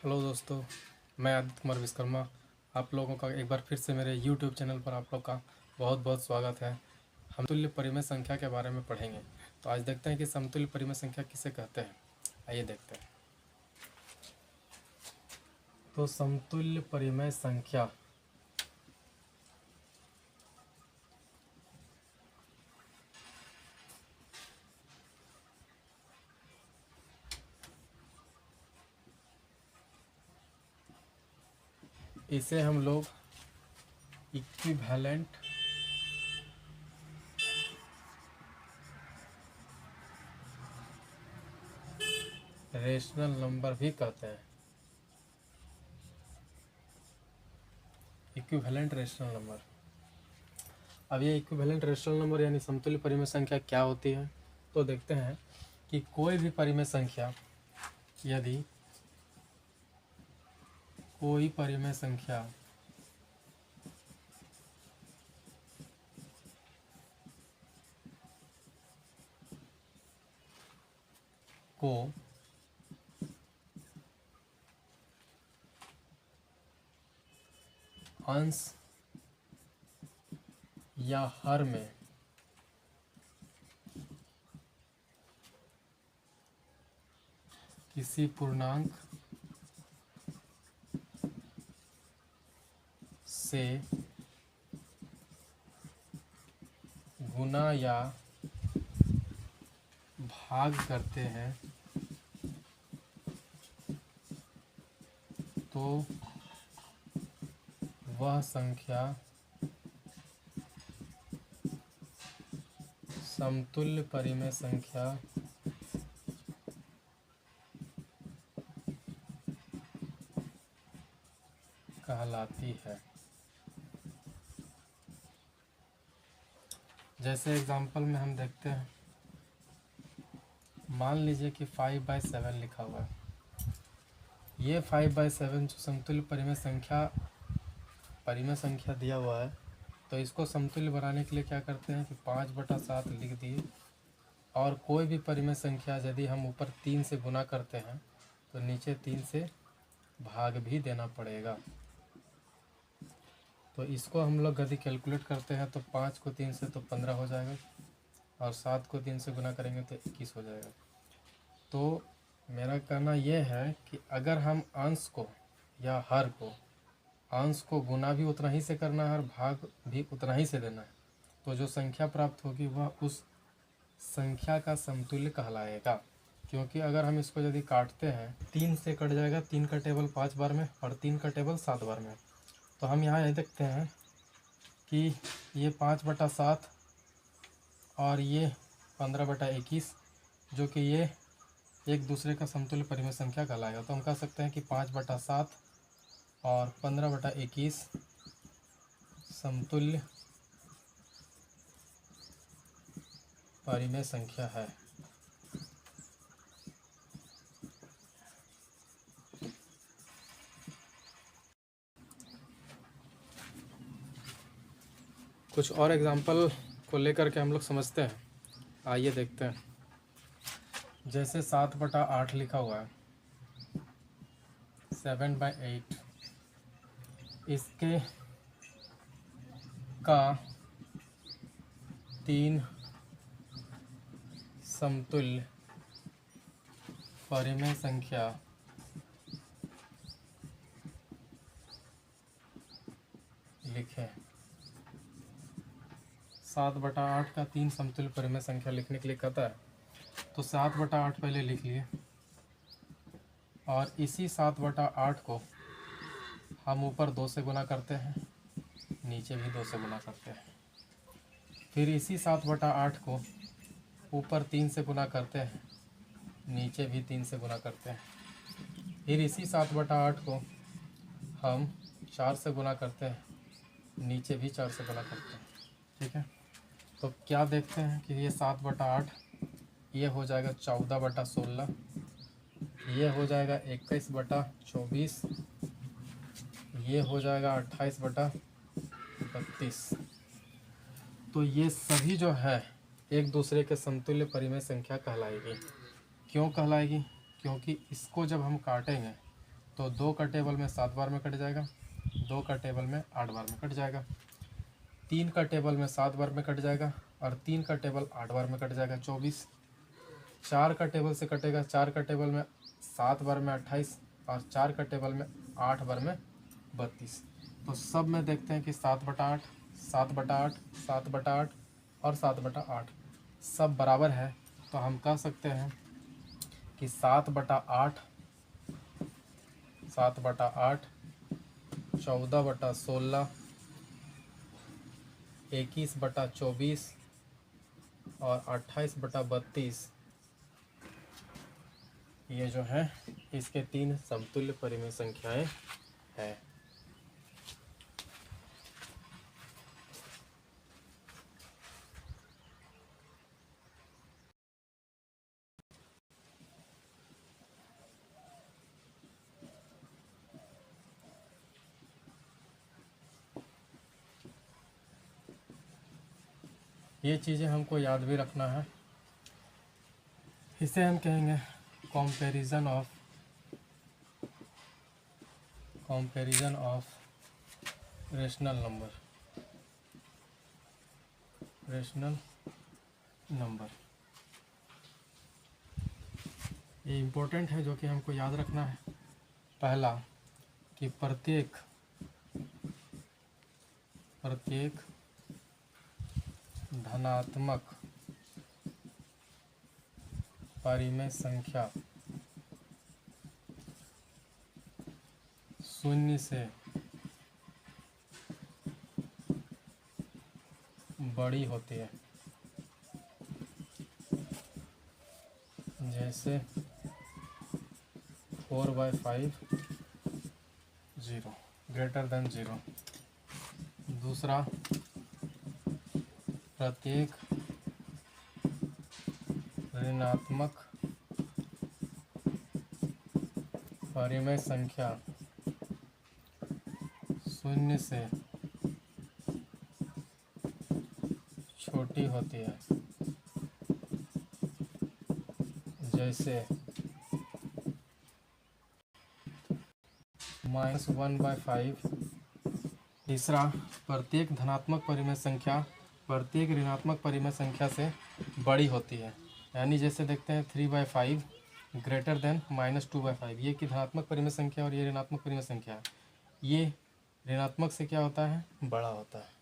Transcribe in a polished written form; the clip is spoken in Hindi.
हेलो दोस्तों, मैं आदित्य कुमार विश्वकर्मा आप लोगों का एक बार फिर से मेरे YouTube चैनल पर आप लोग का बहुत बहुत स्वागत है। हम समतुल्य परिमेय संख्या के बारे में पढ़ेंगे। तो आज देखते हैं कि समतुल्य परिमेय संख्या किसे कहते हैं। आइए देखते हैं। तो समतुल्य परिमेय संख्या इसे हम लोग इक्विवेलेंट रेशनल नंबर भी कहते हैं। Equivalent rational number. अब ये इक्विवेलेंट रेशनल नंबर यानी समतुल्य परिमेय संख्या क्या होती है, तो देखते हैं कि कोई भी परिमेय संख्या यदि कोई परिमेय संख्या को अंश या हर में किसी पूर्णांक से गुना या भाग करते हैं तो वह संख्या समतुल्य परिमेय संख्या कहलाती है। जैसे एग्जांपल में हम देखते हैं, मान लीजिए कि 5/7 लिखा हुआ है। ये 5/7 जो समतुल्य परिमेय संख्या दिया हुआ है, तो इसको समतुल्य बनाने के लिए क्या करते हैं कि 5/7 लिख दिए। और कोई भी परिमेय संख्या यदि हम ऊपर 3 से गुना करते हैं तो नीचे 3 से भाग भी देना पड़ेगा। तो इसको हम लोग यदि कैलकुलेट करते हैं तो 5 को 3 से तो 15 हो जाएगा, और 7 को 3 से गुना करेंगे तो 21 हो जाएगा। तो मेरा कहना यह है कि अगर हम अंश को या हर को, अंश को गुना भी उतना ही से करना है और भाग भी उतना ही से देना है, तो जो संख्या प्राप्त होगी वह उस संख्या का समतुल्य कहलाएगा। क्योंकि अगर हम इसको यदि काटते हैं, 3 से कट जाएगा, 3 का टेबल 5 बार में और 3 का टेबल 7 बार में। तो हम यहाँ ये देखते हैं कि ये 5/7 और ये 15/21 जो कि ये एक दूसरे का समतुल्य परिमेय संख्या कहलाएगा। तो हम कह सकते हैं कि 5/7 और 15/21 समतुल्य परिमेय संख्या है। कुछ और एग्जांपल को लेकर के हम लोग समझते हैं। आइए देखते हैं। जैसे 7/8 लिखा हुआ है, 7/8, इसके का 3 समतुल्य परिमेय संख्या लिखें। 7/8 का 3 समतुल्य परिमेय संख्या लिखने के लिए कहता है, तो 7/8 पहले लिख लिए, और इसी 7/8 को हम ऊपर 2 से गुना करते हैं, नीचे भी 2 से गुना करते हैं। फिर इसी 7/8 को ऊपर 3 से गुना करते हैं, नीचे भी 3 से गुना करते हैं। फिर इसी 7/8 को हम 4 से गुना करते हैं, नीचे भी 4 से गुना करते हैं। ठीक है, तो क्या देखते हैं कि ये 7/8 ये हो जाएगा 14/16, ये हो जाएगा 21/24, ये हो जाएगा 28/32। तो ये सभी जो है एक दूसरे के समतुल्य परिमेय संख्या कहलाएगी। क्यों कहलाएगी? क्योंकि इसको जब हम काटेंगे तो 2 का टेबल में 7 बार में कट जाएगा, 2 का टेबल में 8 बार में कट जाएगा, 3 का टेबल में 7 बार में कट जाएगा और 3 का टेबल 8 बार में कट जाएगा 24। 4 का टेबल से कटेगा, 4 का टेबल में 7 बार में 28 और 4 का टेबल में 8 बार में 32। तो सब में देखते हैं कि 7/8, 7/8, 7/8 और 7/8 सब बराबर है। तो हम कह सकते हैं कि 7/8, 7/8, 14/16, 21/24 और 28/32 ये जो है इसके 3 समतुल्य परिमेय संख्याएं हैं। ये चीज़ें हमको याद भी रखना है। इसे हम कहेंगे कंपैरिजन ऑफ रेशनल नंबर। ये इम्पोर्टेंट है जो कि हमको याद रखना है। पहला कि प्रत्येक धनात्मक परिमेय संख्या 0 से बड़ी होती है। जैसे 4/5 0 ग्रेटर देन 0। दूसरा, प्रत्येक ऋणात्मक परिमेय संख्या 0 से छोटी होती है। जैसे -1/5। तीसरा, प्रत्येक धनात्मक परिमेय संख्या प्रत्येक ऋणात्मक परिमेय संख्या से बड़ी होती है। यानी जैसे देखते हैं 3/5 ग्रेटर देन -2/5। ये कि धनात्मक परिमेय संख्या और ये ऋणात्मक परिमेय संख्या है। ये ऋणात्मक से क्या होता है, बड़ा होता है।